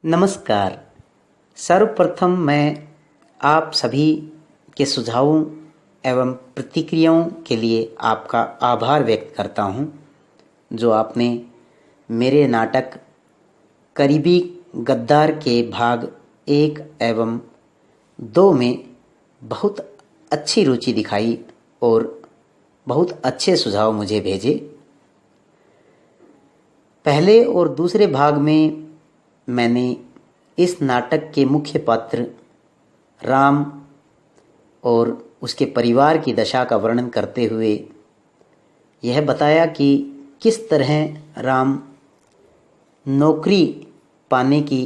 नमस्कार। सर्वप्रथम मैं आप सभी के सुझावों एवं प्रतिक्रियाओं के लिए आपका आभार व्यक्त करता हूं, जो आपने मेरे नाटक करीबी गद्दार के भाग 1 एवं 2 में बहुत अच्छी रुचि दिखाई और बहुत अच्छे सुझाव मुझे भेजे। पहले और दूसरे भाग में मैंने इस नाटक के मुख्य पात्र राम और उसके परिवार की दशा का वर्णन करते हुए यह बताया कि किस तरह राम नौकरी पाने की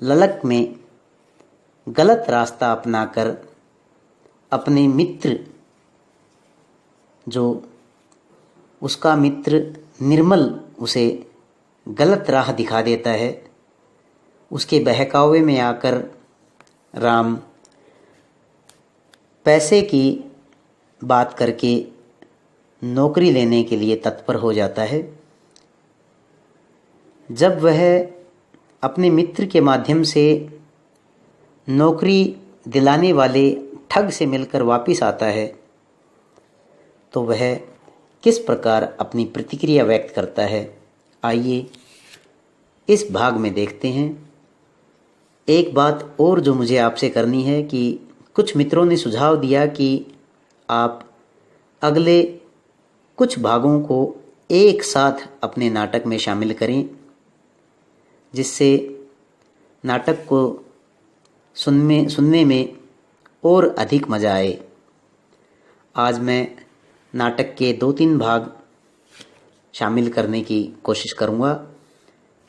ललक में गलत रास्ता अपनाकर अपने मित्र, जो उसका मित्र निर्मल उसे गलत राह दिखा देता है, उसके बहकावे में आकर राम पैसे की बात करके नौकरी लेने के लिए तत्पर हो जाता है। जब वह अपने मित्र के माध्यम से नौकरी दिलाने वाले ठग से मिलकर वापस आता है, तो वह किस प्रकार अपनी प्रतिक्रिया व्यक्त करता है, आइए इस भाग में देखते हैं। एक बात और जो मुझे आपसे करनी है कि कुछ मित्रों ने सुझाव दिया कि आप अगले कुछ भागों को एक साथ अपने नाटक में शामिल करें, जिससे नाटक को सुनने में और अधिक मज़ा आए। आज मैं नाटक के 2-3 भाग शामिल करने की कोशिश करूँगा।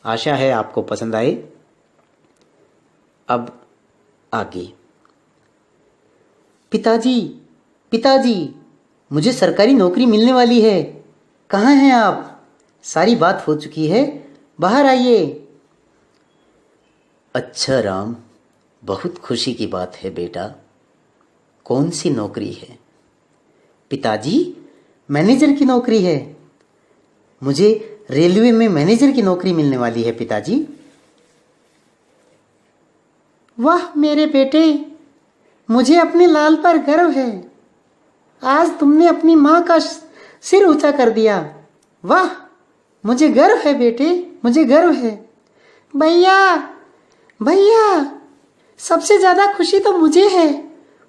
आशा है आपको पसंद आए। अब आगे। पिताजी, पिताजी, मुझे सरकारी नौकरी मिलने वाली है। कहाँ हैं आप? सारी बात हो चुकी है, बाहर आइए। अच्छा राम, बहुत खुशी की बात है बेटा। कौन सी नौकरी है? पिताजी, मैनेजर की नौकरी है। मुझे रेलवे में मैनेजर की नौकरी मिलने वाली है पिताजी। वाह मेरे बेटे, मुझे अपने लाल पर गर्व है। आज तुमने अपनी माँ का सिर ऊंचा कर दिया। वाह, मुझे गर्व है बेटे, मुझे गर्व है। भैया, भैया, सबसे ज़्यादा खुशी तो मुझे है।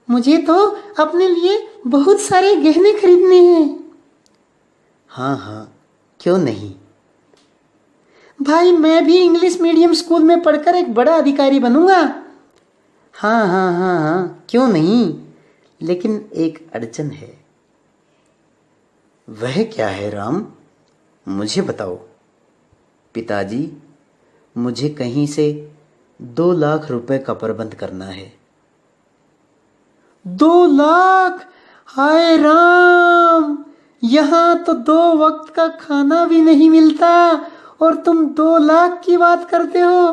मुझे तो अपने लिए बहुत सारे गहने खरीदने हैं। हाँ हाँ, क्यों नहीं। भाई, मैं भी इंग्लिश मीडियम स्कूल में पढ़कर एक बड़ा अधिकारी बनूंगा। हाँ हाँ हाँ हाँ, क्यों नहीं, लेकिन एक अड़चन है। वह क्या है राम, मुझे बताओ। पिताजी, मुझे कहीं से 2 लाख रुपए का प्रबंध करना है। 2 लाख? हाय राम, यहाँ तो 2 वक्त का खाना भी नहीं मिलता और तुम 2 लाख की बात करते हो।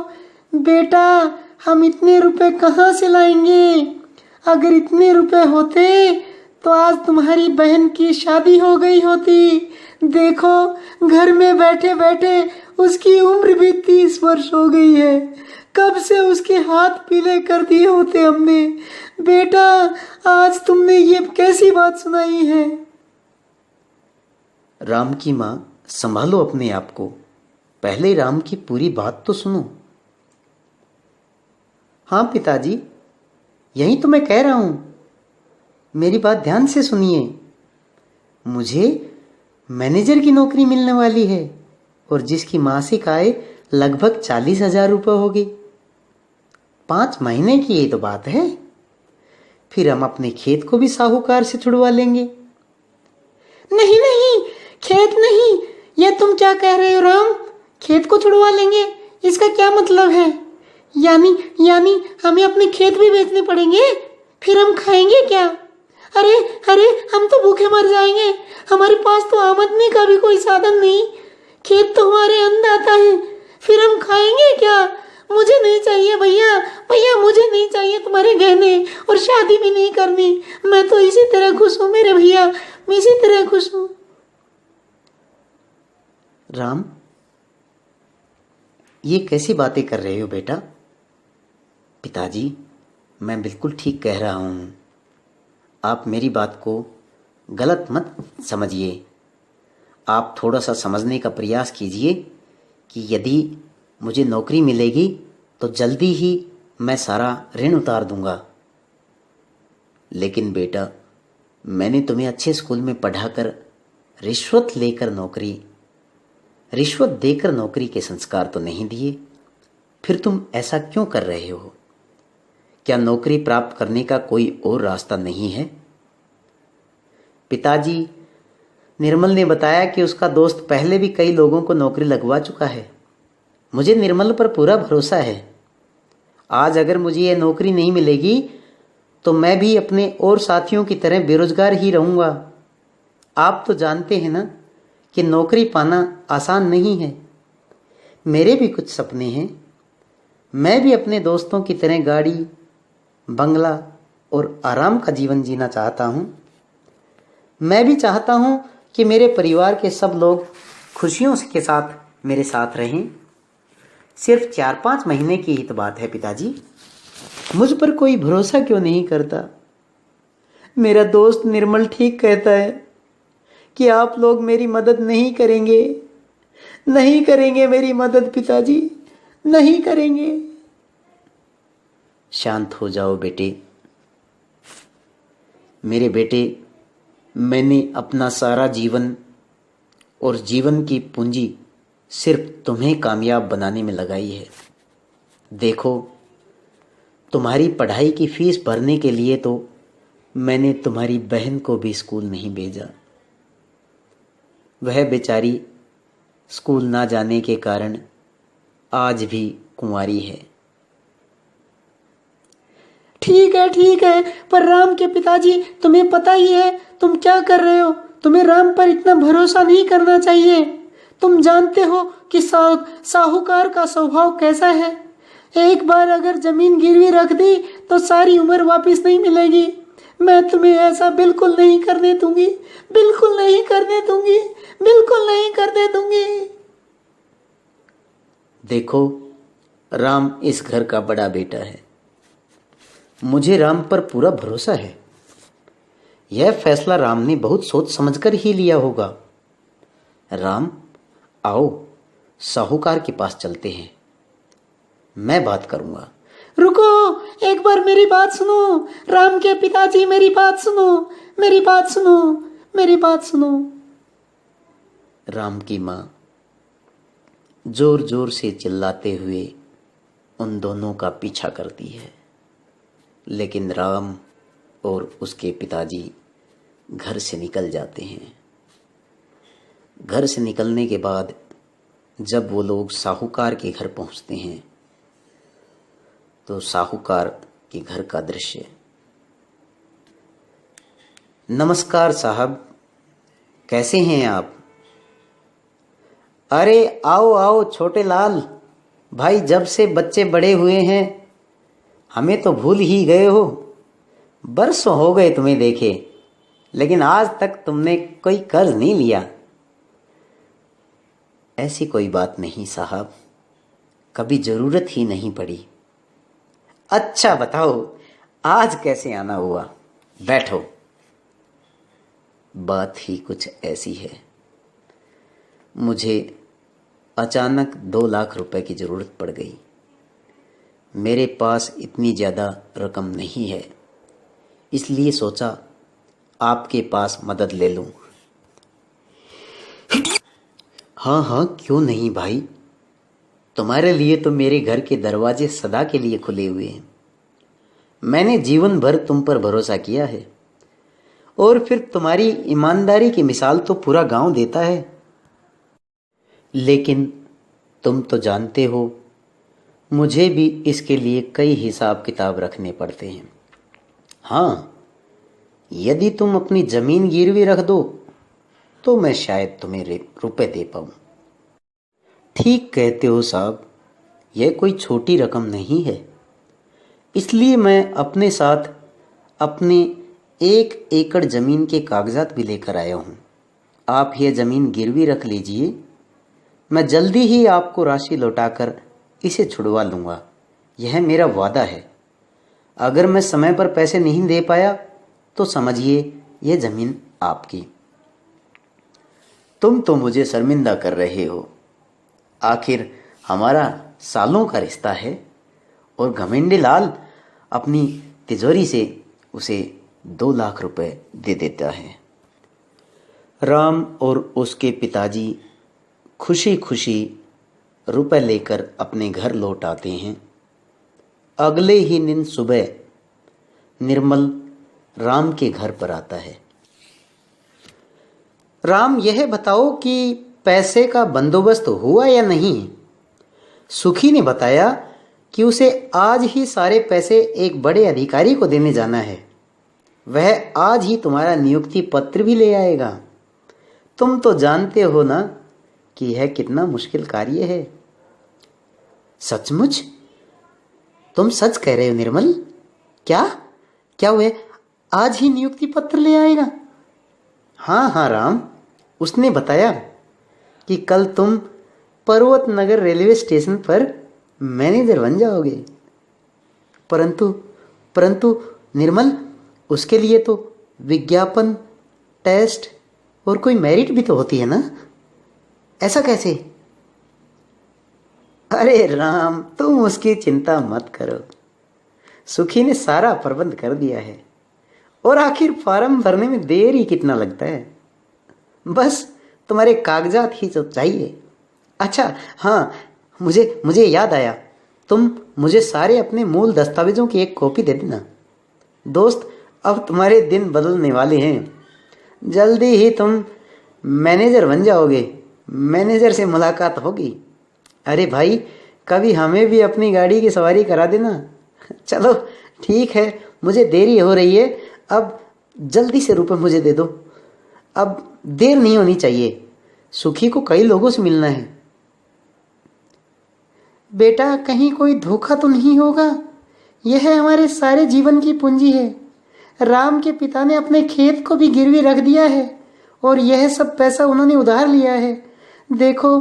बेटा, हम इतने रुपए कहाँ से लाएंगे? अगर इतने रुपए होते तो आज तुम्हारी बहन की शादी हो गई होती। देखो, घर में बैठे बैठे उसकी उम्र भी 30 वर्ष हो गई है। कब से उसके हाथ पीले कर दिए होते हमने। बेटा, आज तुमने ये कैसी बात सुनाई है? राम की माँ, संभालो अपने आप को। पहले राम की पूरी बात तो सुनो। हाँ पिताजी, यही तो मैं कह रहा हूँ। मेरी बात ध्यान से सुनिए। मुझे मैनेजर की नौकरी मिलने वाली है और जिसकी मासिक आय लगभग 40,000 रुपये होगी। 5 महीने की ये तो बात है। फिर हम अपने खेत को भी साहूकार से छुड़वा लेंगे। नहीं नहीं, खेत नहीं। ये तुम क्या कह रहे हो राम? खेत को छुड़वा लेंगे, इसका क्या मतलब है? यानी हमें अपने खेत भी बेचने पड़ेंगे? फिर हम खाएंगे क्या? अरे अरे, हम तो भूखे मर जाएंगे। हमारे पास तो आमदनी का भी कोई साधन नहीं। खेत तो हमारे अन्नदाता है, फिर हम खाएंगे क्या? मुझे नहीं चाहिए भैया, भैया मुझे नहीं चाहिए तुम्हारे गहने, और शादी भी नहीं करनी। मैं तो इसी तरह खुश हूँ मेरे भैया, मैं इसी तरह खुश हूँ। राम, ये कैसी बातें कर रहे हो बेटा? पिताजी, मैं बिल्कुल ठीक कह रहा हूँ। आप मेरी बात को गलत मत समझिए। आप थोड़ा सा समझने का प्रयास कीजिए कि यदि मुझे नौकरी मिलेगी तो जल्दी ही मैं सारा ऋण उतार दूंगा। लेकिन बेटा, मैंने तुम्हें अच्छे स्कूल में पढ़ाकर रिश्वत देकर नौकरी के संस्कार तो नहीं दिए। फिर तुम ऐसा क्यों कर रहे हो? क्या नौकरी प्राप्त करने का कोई और रास्ता नहीं है? पिताजी, निर्मल ने बताया कि उसका दोस्त पहले भी कई लोगों को नौकरी लगवा चुका है। मुझे निर्मल पर पूरा भरोसा है। आज अगर मुझे यह नौकरी नहीं मिलेगी तो मैं भी अपने और साथियों की तरह बेरोजगार ही रहूँगा। आप तो जानते हैं ना कि नौकरी पाना आसान नहीं है। मेरे भी कुछ सपने हैं। मैं भी अपने दोस्तों की तरह गाड़ी, बंगला और आराम का जीवन जीना चाहता हूँ। मैं भी चाहता हूँ कि मेरे परिवार के सब लोग खुशियों के साथ मेरे साथ रहें। सिर्फ 4-5 महीने की ही तो बात है पिताजी। मुझ पर कोई भरोसा क्यों नहीं करता? मेरा दोस्त निर्मल ठीक कहता है कि आप लोग मेरी मदद नहीं करेंगे मेरी मदद पिताजी, नहीं करेंगे। शांत हो जाओ बेटे। मेरे बेटे, मैंने अपना सारा जीवन और जीवन की पूंजी सिर्फ तुम्हें कामयाब बनाने में लगाई है। देखो, तुम्हारी पढ़ाई की फीस भरने के लिए तो मैंने तुम्हारी बहन को भी स्कूल नहीं भेजा। वह बेचारी स्कूल ना जाने के कारण आज भी कुंवारी है। ठीक है, पर राम के पिताजी, तुम्हें पता ही है तुम क्या कर रहे हो। तुम्हें राम पर इतना भरोसा नहीं करना चाहिए। तुम जानते हो कि साहूकार का स्वभाव कैसा है। एक बार अगर जमीन गिरवी रख दी तो सारी उम्र वापस नहीं मिलेगी। मैं तुम्हें ऐसा बिल्कुल नहीं करने दूंगी, बिल्कुल नहीं करने दूंगी, बिल्कुल नहीं करने दूंगी। देखो, राम इस घर का बड़ा बेटा है। मुझे राम पर पूरा भरोसा है। यह फैसला राम ने बहुत सोच समझकर ही लिया होगा। राम, आओ साहूकार के पास चलते हैं। मैं बात करूंगा। रुको, एक बार मेरी बात सुनो। राम के पिताजी, मेरी बात सुनो, मेरी बात सुनो, मेरी बात सुनो। राम की माँ जोर जोर से चिल्लाते हुए उन दोनों का पीछा करती है, लेकिन राम और उसके पिताजी घर से निकल जाते हैं। घर से निकलने के बाद जब वो लोग साहूकार के घर पहुंचते हैं तो साहूकार के घर का दृश्य। नमस्कार साहब, कैसे हैं आप? अरे आओ आओ छोटे लाल भाई, जब से बच्चे बड़े हुए हैं हमें तो भूल ही गए हो। बरसों हो गए तुम्हें देखे, लेकिन आज तक तुमने कोई कर्ज नहीं लिया। ऐसी कोई बात नहीं साहब, कभी जरूरत ही नहीं पड़ी। अच्छा बताओ, आज कैसे आना हुआ? बैठो। बात ही कुछ ऐसी है। मुझे अचानक 2 लाख रुपए की जरूरत पड़ गई। मेरे पास इतनी ज़्यादा रकम नहीं है, इसलिए सोचा आपके पास मदद ले लूं। हाँ हाँ, क्यों नहीं भाई। तुम्हारे लिए तो मेरे घर के दरवाजे सदा के लिए खुले हुए हैं। मैंने जीवन भर तुम पर भरोसा किया है, और फिर तुम्हारी ईमानदारी की मिसाल तो पूरा गांव देता है। लेकिन तुम तो जानते हो, मुझे भी इसके लिए कई हिसाब किताब रखने पड़ते हैं। हाँ, यदि तुम अपनी जमीन गिरवी रख दो तो मैं शायद तुम्हें रुपए दे पाऊं। ठीक कहते हो साहब, यह कोई छोटी रकम नहीं है। इसलिए मैं अपने साथ अपने 1 एकड़ जमीन के कागजात भी लेकर आया हूं। आप यह जमीन गिरवी रख लीजिए, मैं जल्दी ही आपको राशि लौटाकर इसे छुड़वा लूँगा, यह मेरा वादा है। अगर मैं समय पर पैसे नहीं दे पाया तो समझिए यह ज़मीन आपकी। तुम तो मुझे शर्मिंदा कर रहे हो। आखिर हमारा सालों का रिश्ता है। और घमंडी लाल अपनी तिजोरी से उसे 2 लाख रुपए दे देता है। राम और उसके पिताजी खुशी खुशी रुपए लेकर अपने घर लौट आते हैं। अगले ही दिन सुबह निर्मल राम के घर पर आता है। राम, यह बताओ कि पैसे का बंदोबस्त हुआ या नहीं? सुखी ने बताया कि उसे आज ही सारे पैसे एक बड़े अधिकारी को देने जाना है। वह आज ही तुम्हारा नियुक्ति पत्र भी ले आएगा। तुम तो जानते हो ना कि यह कितना मुश्किल कार्य है। सचमुच? तुम सच कह रहे हो निर्मल? क्या क्या वह आज ही नियुक्ति पत्र ले आएगा? हाँ हाँ राम, उसने बताया कि कल तुम पर्वत नगर रेलवे स्टेशन पर मैनेजर बन जाओगे। परंतु निर्मल, उसके लिए तो विज्ञापन, टेस्ट और कोई मेरिट भी तो होती है ना? ऐसा कैसे? अरे राम, तुम उसकी चिंता मत करो। सुखी ने सारा प्रबंध कर दिया है। और आखिर फॉर्म भरने में देर ही कितना लगता है? बस तुम्हारे कागजात ही तो चाहिए। अच्छा हाँ, मुझे याद आया, तुम मुझे सारे अपने मूल दस्तावेजों की एक कॉपी दे देना। दोस्त, अब तुम्हारे दिन बदलने वाले हैं। जल्दी ही तुम मैनेजर बन जाओगे। मैनेजर से मुलाकात होगी। अरे भाई, कभी हमें भी अपनी गाड़ी की सवारी करा देना। चलो ठीक है, मुझे देरी हो रही है। अब जल्दी से रुपए मुझे दे दो। अब देर नहीं होनी चाहिए। सुखी को कई लोगों से मिलना है। बेटा, कहीं कोई धोखा तो नहीं होगा? यह हमारे सारे जीवन की पूंजी है। राम के पिता ने अपने खेत को भी गिरवी रख दिया है और यह सब पैसा उन्होंने उधार लिया है। देखो,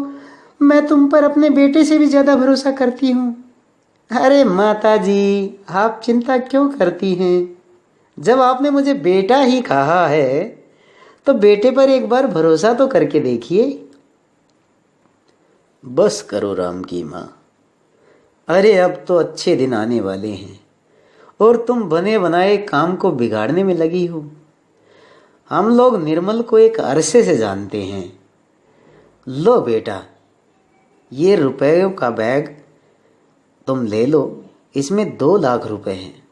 मैं तुम पर अपने बेटे से भी ज्यादा भरोसा करती हूँ। अरे माता जी, आप चिंता क्यों करती हैं? जब आपने मुझे बेटा ही कहा है तो बेटे पर एक बार भरोसा तो करके देखिए। बस करो राम की माँ। अरे अब तो अच्छे दिन आने वाले हैं और तुम बने बनाए काम को बिगाड़ने में लगी हो। हम लोग निर्मल को एक अरसे से जानते हैं। लो बेटा, ये रुपयों का बैग तुम ले लो। इसमें 2 लाख रुपए हैं।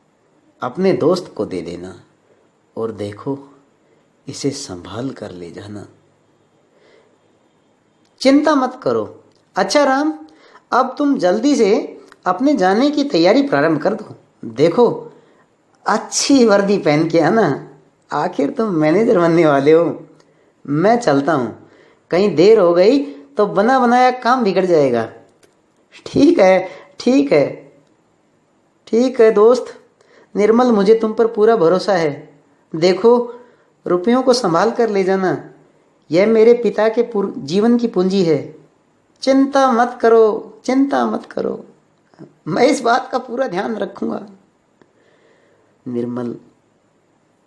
अपने दोस्त को दे देना और देखो, इसे संभाल कर ले जाना। चिंता मत करो। अच्छा राम, अब तुम जल्दी से अपने जाने की तैयारी प्रारंभ कर दो। देखो, अच्छी वर्दी पहन के आना। आखिर तुम मैनेजर बनने वाले हो। मैं चलता हूँ, कहीं देर हो गई तो बना बनाया काम बिगड़ जाएगा। ठीक है ठीक है ठीक है दोस्त। निर्मल, मुझे तुम पर पूरा भरोसा है। देखो, रुपयों को संभाल कर ले जाना। यह मेरे पिता के जीवन की पूंजी है। चिंता मत करो, चिंता मत करो। मैं इस बात का पूरा ध्यान रखूंगा। निर्मल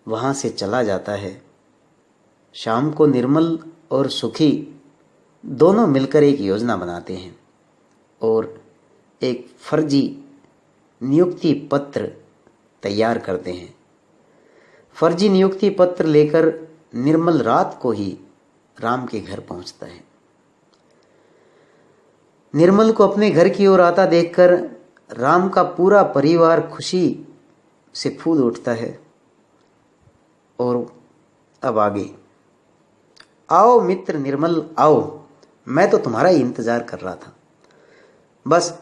वहां से चला जाता है। शाम को निर्मल और सुखी दोनों मिलकर एक योजना बनाते हैं और एक फर्जी नियुक्ति पत्र तैयार करते हैं। फर्जी नियुक्ति पत्र लेकर निर्मल रात को ही राम के घर पहुंचता है। निर्मल को अपने घर की ओर आता देखकर राम का पूरा परिवार खुशी से फूल उठता है। और अब आगे, आओ मित्र निर्मल, आओ। मैं तो तुम्हारा ही इंतजार कर रहा था। बस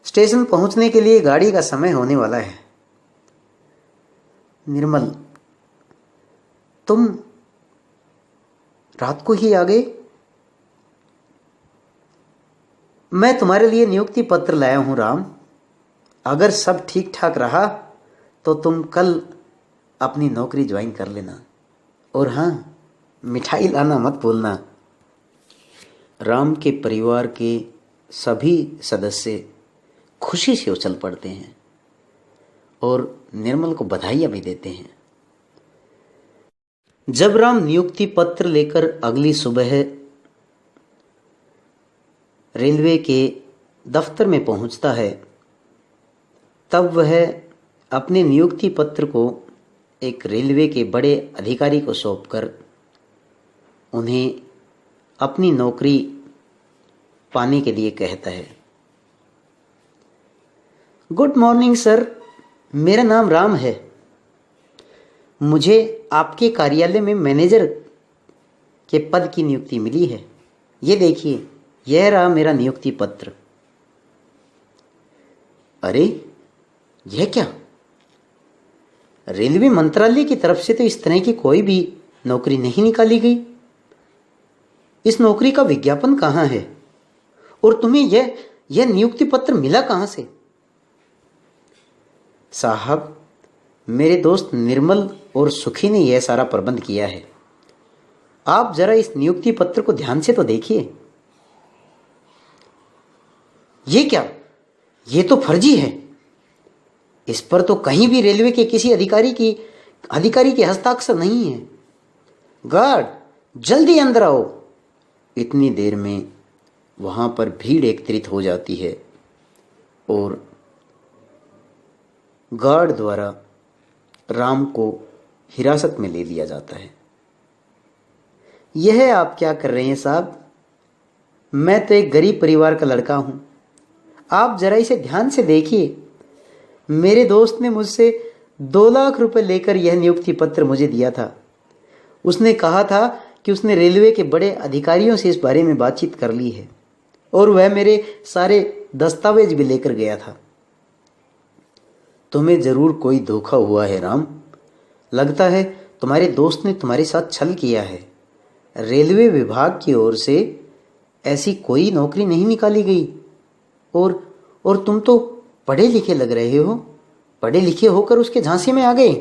स्टेशन पहुंचने के लिए गाड़ी का समय होने वाला है। निर्मल, तुम रात को ही आ गए? मैं तुम्हारे लिए नियुक्ति पत्र लाया हूं राम। अगर सब ठीक ठाक रहा तो तुम कल अपनी नौकरी ज्वाइन कर लेना। और हाँ, मिठाई लाना मत भूलना। राम के परिवार के सभी सदस्य खुशी से उछल पड़ते हैं और निर्मल को बधाइयां भी देते हैं। जब राम नियुक्ति पत्र लेकर अगली सुबह रेलवे के दफ्तर में पहुंचता है, तब वह अपने नियुक्ति पत्र को एक रेलवे के बड़े अधिकारी को सौंपकर उन्हें अपनी नौकरी पाने के लिए कहता है। गुड मॉर्निंग सर, मेरा नाम राम है। मुझे आपके कार्यालय में मैनेजर के पद की नियुक्ति मिली है। ये देखिए, यह रहा मेरा नियुक्ति पत्र। अरे, यह क्या? रेलवे मंत्रालय की तरफ से तो इस तरह की कोई भी नौकरी नहीं निकाली गई। इस नौकरी का विज्ञापन कहाँ है और तुम्हें यह नियुक्ति पत्र मिला कहाँ से? साहब, मेरे दोस्त निर्मल और सुखी ने यह सारा प्रबंध किया है। आप जरा इस नियुक्ति पत्र को ध्यान से तो देखिए। ये क्या? ये तो फर्जी है। इस पर तो कहीं भी रेलवे के किसी अधिकारी के हस्ताक्षर नहीं है। गार्ड, जल्दी अंदर आओ। इतनी देर में वहां पर भीड़ एकत्रित हो जाती है और गार्ड द्वारा राम को हिरासत में ले लिया जाता है। यह आप क्या कर रहे हैं साहब? मैं तो एक गरीब परिवार का लड़का हूं। आप जरा इसे ध्यान से देखिए। मेरे दोस्त ने मुझसे 2 लाख रुपए लेकर यह नियुक्ति पत्र मुझे दिया था। उसने कहा था कि उसने रेलवे के बड़े अधिकारियों से इस बारे में बातचीत कर ली है और वह मेरे सारे दस्तावेज भी लेकर गया था। तुम्हें जरूर कोई धोखा हुआ है राम। लगता है तुम्हारे दोस्त ने तुम्हारे साथ छल किया है। रेलवे विभाग की ओर से ऐसी कोई नौकरी नहीं निकाली गई और तुम तो पढ़े लिखे लग रहे हो। पढ़े लिखे होकर उसके झांसे में आ गए।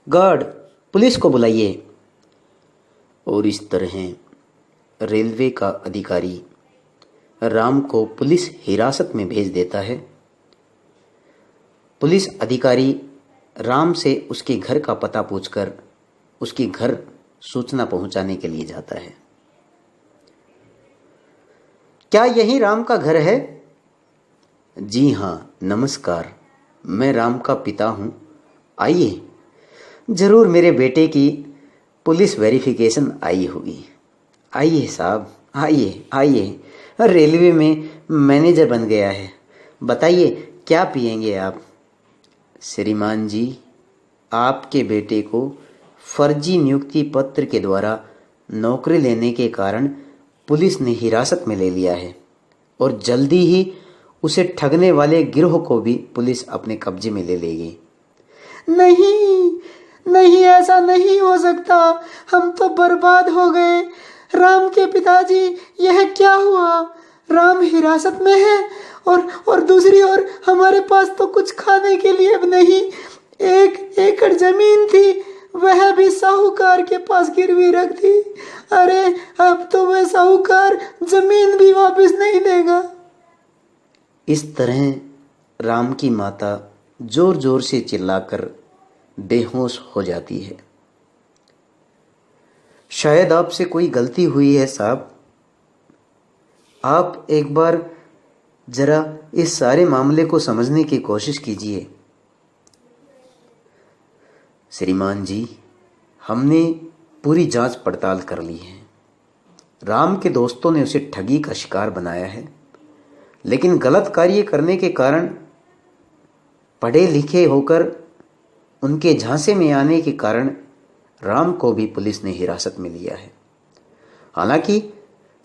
गार्ड, पुलिस को बुलाइए। और इस तरह रेलवे का अधिकारी राम को पुलिस हिरासत में भेज देता है। पुलिस अधिकारी राम से उसके घर का पता पूछकर उसके घर सूचना पहुंचाने के लिए जाता है। क्या यही राम का घर है? जी हाँ, नमस्कार, मैं राम का पिता हूं। आइए। जरूर मेरे बेटे की पुलिस वेरिफिकेशन आई होगी। आइए साहब, आइए आइए। रेलवे में मैनेजर बन गया है। बताइए, क्या पिएंगे आप? श्रीमान जी, आपके बेटे को फर्जी नियुक्ति पत्र के द्वारा नौकरी लेने के कारण पुलिस ने हिरासत में ले लिया है और जल्दी ही उसे ठगने वाले गिरोह को भी पुलिस अपने कब्जे में ले लेगी। नहीं नहीं, ऐसा नहीं हो सकता। हम तो बर्बाद हो गए। राम के पिताजी, यह क्या हुआ? राम हिरासत में है और दूसरी ओर हमारे पास तो कुछ खाने के लिए अब नहीं। 1 एकड़ जमीन थी, वह भी साहूकार के पास गिरवी रख दी। अरे, अब तो वह साहूकार जमीन भी वापस नहीं देगा। इस तरह राम की माता जोर जोर से चिल्लाकर बेहोश हो जाती है। शायद आपसे कोई गलती हुई है साहब। आप एक बार जरा इस सारे मामले को समझने की कोशिश कीजिए। श्रीमान जी, हमने पूरी जांच पड़ताल कर ली है। राम के दोस्तों ने उसे ठगी का शिकार बनाया है, लेकिन गलत कार्य करने के कारण, पढ़े लिखे होकर उनके झांसे में आने के कारण राम को भी पुलिस ने हिरासत में लिया है। हालांकि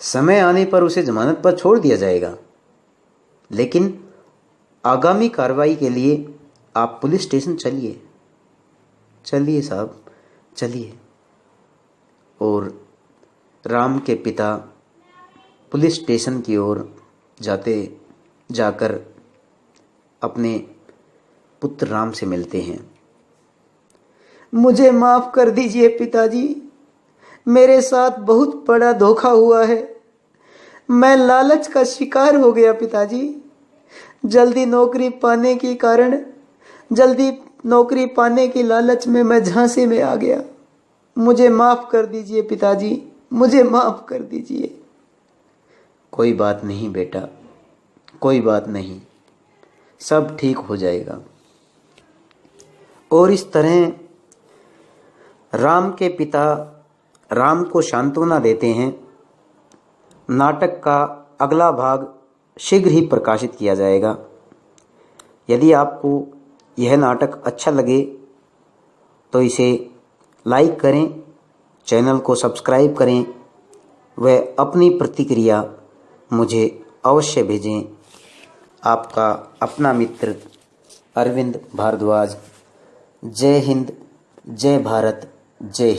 समय आने पर उसे जमानत पर छोड़ दिया जाएगा, लेकिन आगामी कार्रवाई के लिए आप पुलिस स्टेशन चलिए। चलिए साहब, चलिए। और राम के पिता पुलिस स्टेशन की ओर जाकर अपने पुत्र राम से मिलते हैं। मुझे माफ कर दीजिए पिताजी, मेरे साथ बहुत बड़ा धोखा हुआ है। मैं लालच का शिकार हो गया पिताजी। जल्दी नौकरी पाने की लालच में मैं झांसे में आ गया। मुझे माफ कर दीजिए पिताजी, मुझे माफ कर दीजिए। कोई बात नहीं बेटा, कोई बात नहीं, सब ठीक हो जाएगा। और इस तरह राम के पिता राम को सांत्वना देते हैं। नाटक का अगला भाग शीघ्र ही प्रकाशित किया जाएगा। यदि आपको यह नाटक अच्छा लगे तो इसे लाइक करें, चैनल को सब्सक्राइब करें व अपनी प्रतिक्रिया मुझे अवश्य भेजें। आपका अपना मित्र अरविंद भारद्वाज। जय हिंद, जय भारत, जय